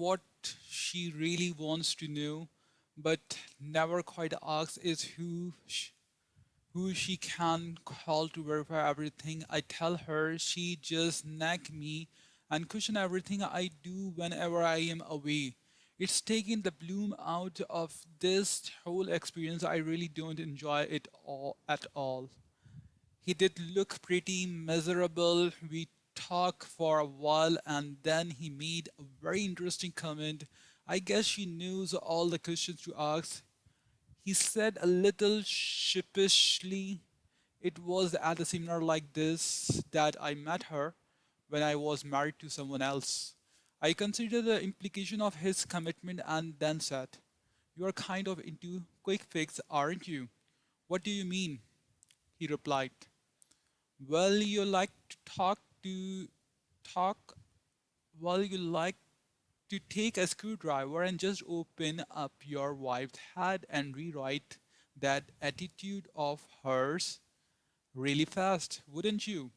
what she really wants to know, but never quite asks is who she can call to verify everything. I tell her she just nag me and question everything I do whenever I am away. It's taking the bloom out of this whole experience. I really don't enjoy it all at all. He did look pretty miserable. We talked for a while and then he made a very interesting comment. I guess she knows all the questions to ask. He said a little sheepishly, it was at a seminar like this that I met her when I was married to someone else. I considered the implication of his commitment and then said, "You are kind of into quick fix, aren't you?" "What do you mean?" he replied. Well, you like to talk, well, you like to take a screwdriver and just open up your wife's head and rewrite that attitude of hers really fast, wouldn't you?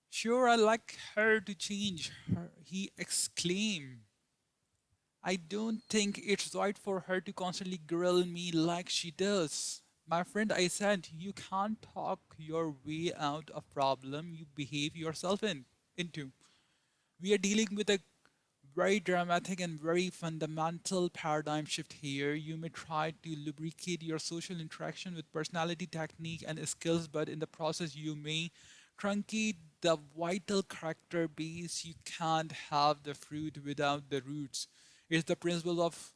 Sure, I like her to change, he exclaimed. I don't think it's right for her to constantly grill me like she does. My friend, I said, you can't talk your way out of problem you behave yourself into. We are dealing with a very dramatic and very fundamental paradigm shift here. You may try to lubricate your social interaction with personality, technique, and skills, but in the process, you may truncate the vital character base. You can't have the fruit without the roots. It's the principle of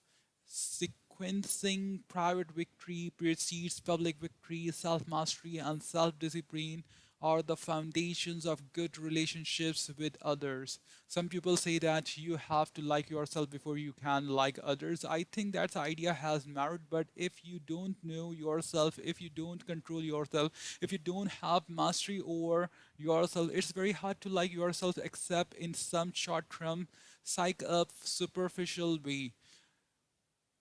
sequencing. Private victory precedes public victory. Self mastery and self discipline are the foundations of good relationships with others. Some people say that you have to like yourself before you can like others. I think that idea has merit, but if you don't know yourself, if you don't control yourself, if you don't have mastery over yourself, it's very hard to like yourself except in some short term, psych up, superficial way.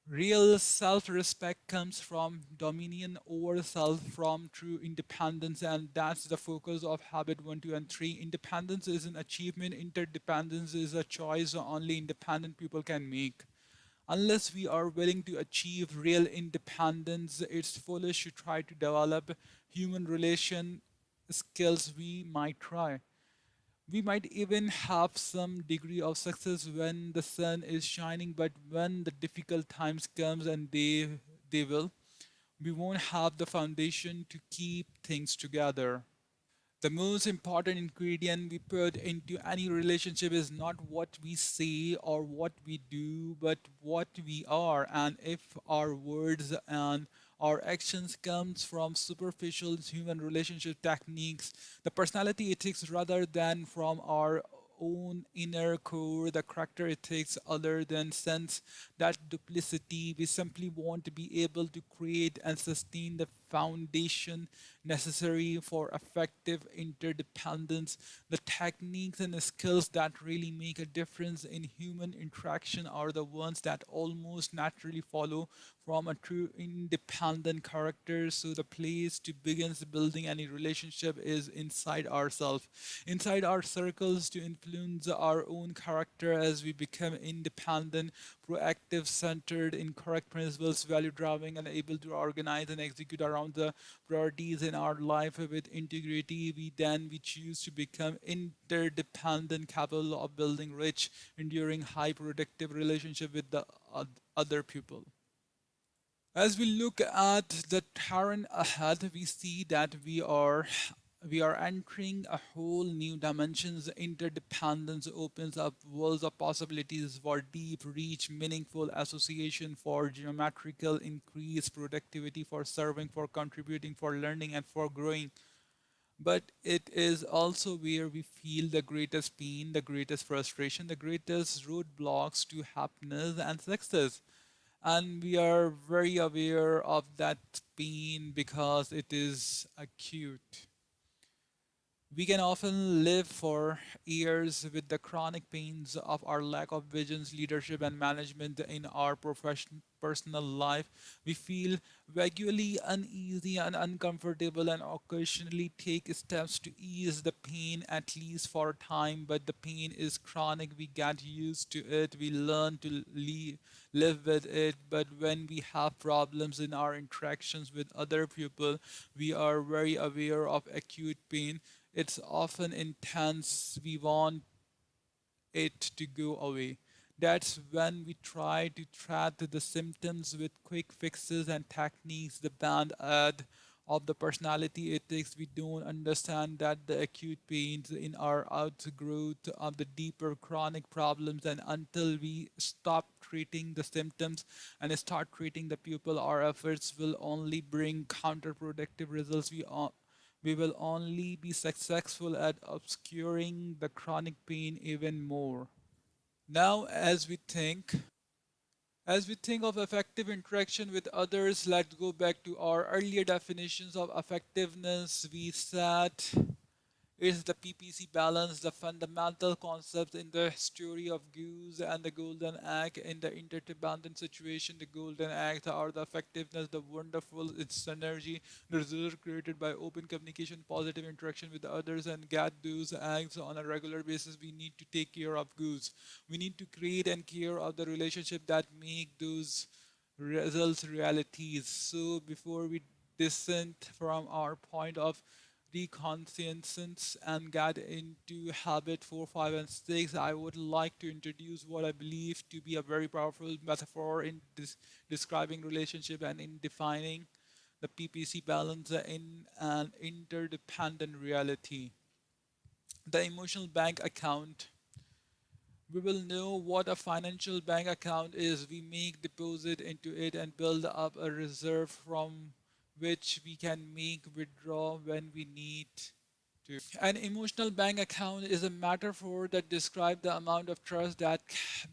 Real self respect comes from dominion over self, from true independence, and that's the focus of habit 1, 2, and 3. Independence is an achievement, interdependence is a choice only independent people can make. Unless we are willing to achieve real independence, it's foolish to try to develop human relation skills we might try. We might even have some degree of success when the sun is shining, but when the difficult times comes, and they will, we won't have the foundation to keep things together. The most important ingredient we put into any relationship is not what we say or what we do, but what we are. And if our words and our actions comes from superficial human relationship techniques, the personality ethics rather than from our own inner core, the character ethics other than sense that duplicity, we simply want to be able to create and sustain the foundation necessary for effective interdependence. The techniques and the skills that really make a difference in human interaction are the ones that almost naturally follow from a true independent character. So the place to begin building any relationship is inside ourselves, inside our circles, to influence our own character as we become independent, proactive, centered in correct principles, value driving, and able to organize and execute around the priorities in our life with integrity. We choose to become interdependent, capable of building rich, enduring, high productive relationship with the other people. As we look at the terrain ahead, we see that we are entering a whole new dimensions. Interdependence opens up worlds of possibilities for deep reach, meaningful association, for geometrical increase, productivity, for serving, for contributing, for learning, and for growing. But it is also where we feel the greatest pain, the greatest frustration, the greatest roadblocks to happiness and success. And we are very aware of that pain because it is acute. We can often live for years with the chronic pains of our lack of visions, leadership, and management in our personal life. We feel vaguely uneasy and uncomfortable and occasionally take steps to ease the pain, at least for a time. But the pain is chronic. We get used to it. We learn to live with it. But when we have problems in our interactions with other people, we are very aware of acute pain. It's often intense. We want it to go away. That's when we try to treat the symptoms with quick fixes and techniques, the band aid of the personality ethics. We don't understand that the acute pains in our outgrowth of the deeper chronic problems, and until we stop treating the symptoms and start treating the people, our efforts will only bring counterproductive results. We will only be successful at obscuring the chronic pain even more. Now, as we think of effective interaction with others, let's go back to our earlier definitions of effectiveness. We said is the PPC balance, the fundamental concepts in the story of goose and the golden egg. In the interdependent situation, the golden eggs are the effectiveness, the wonderful its synergy, the result created by open communication, positive interaction with others, and get those eggs on a regular basis. We need to take care of goose. We need to create and care of the relationship that make those results realities. So before we descend from our point of reconscience and get into habit 4, 5, and 6, I would like to introduce what I believe to be a very powerful metaphor in describing relationship and in defining the PPC balance in an interdependent reality. The emotional bank account. We will know what a financial bank account is. We make deposit into it and build up a reserve from which we can make withdraw when we need to. An emotional bank account is a metaphor that describes the amount of trust that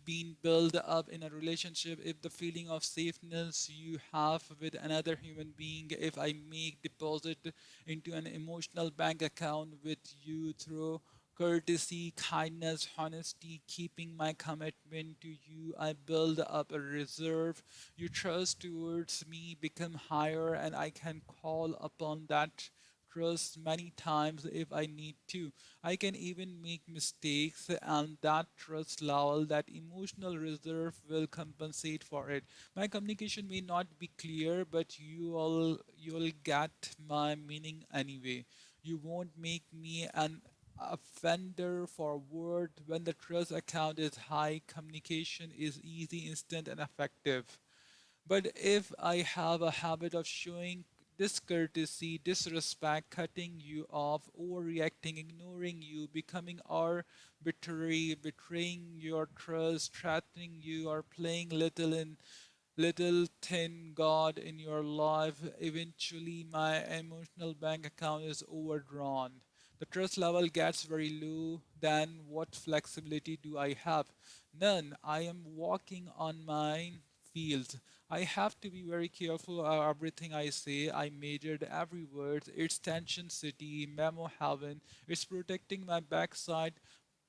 been built up in a relationship. If the feeling of safeness you have with another human being, if I make deposit into an emotional bank account with you through courtesy, kindness, honesty, keeping my commitment to you, I build up a reserve. Your trust towards me become higher, and I can call upon that trust many times if I need to. I can even make mistakes, and that trust level, that emotional reserve will compensate for it. My communication may not be clear, but you'll get my meaning anyway. You won't make me an offender for word. When the trust account is high, communication is easy, instant, and effective. But if I have a habit of showing discourtesy, disrespect, cutting you off, overreacting, ignoring you, becoming arbitrary, betraying your trust, threatening you, or playing little thin God in your life, eventually my emotional bank account is overdrawn. The trust level gets very low. Then what flexibility do I have? None. I am walking on mine fields. I have to be very careful of everything I say. I measured every word. It's tension city, memo heaven. It's protecting my backside.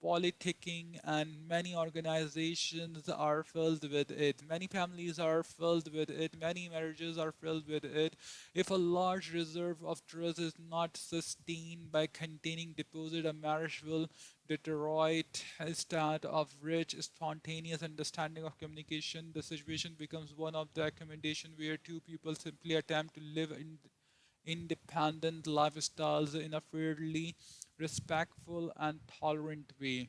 Politicking, and many organizations are filled with it. Many families are filled with it. Many marriages are filled with it. If a large reserve of trust is not sustained by containing deposit, a marriage will deteriorate. Instead of rich, spontaneous understanding of communication, the situation becomes one of the accommodation where two people simply attempt to live in independent lifestyles in a fairly respectful and tolerant way.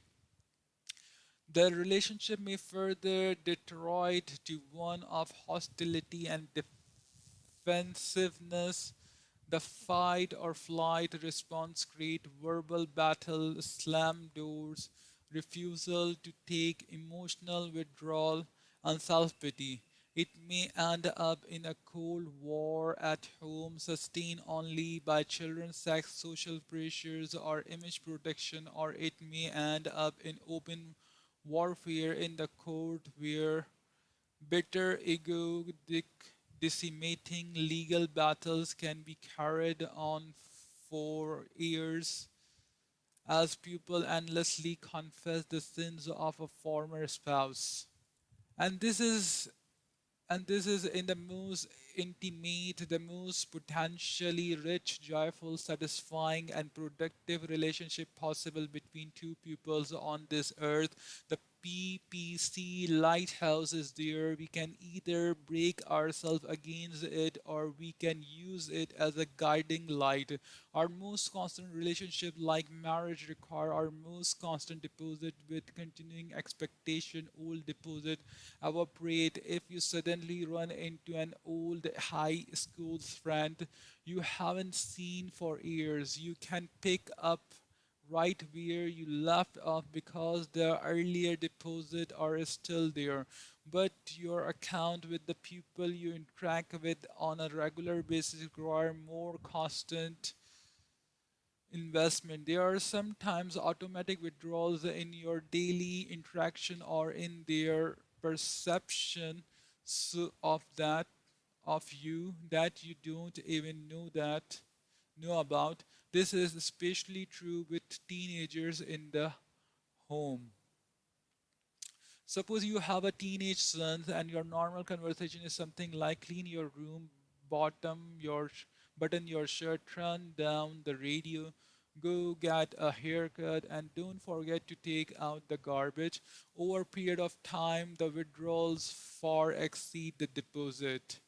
The relationship may further deteriorate to one of hostility and defensiveness. The fight or flight response create verbal battle, slam doors, refusal to take emotional withdrawal, and self-pity. It may end up in a cold war at home, sustained only by children's sex, social pressures, or image protection, or it may end up in open warfare in the court where bitter ego decimating legal battles can be carried on for years. as people endlessly confess the sins of a former spouse. And this is in the most intimate, the most potentially rich, joyful, satisfying, and productive relationship possible between two peoples on this earth. The PPC lighthouse is there. We can either break ourselves against it or we can use it as a guiding light. Our most constant relationship, like marriage, require our most constant deposit with continuing expectation. Old deposit evaporate if you suddenly run into an old high school friend you haven't seen for years. You can pick up right where you left off because the earlier deposit are still there, but your account with the people you interact with on a regular basis require more constant investment. There are sometimes automatic withdrawals in your daily interaction or in their perception of that of you that you don't even know about. This is especially true with teenagers in the home. Suppose you have a teenage son and your normal conversation is something like clean your room, button your shirt, turn down the radio, go get a haircut, and don't forget to take out the garbage. Over a period of time, the withdrawals far exceed the deposit.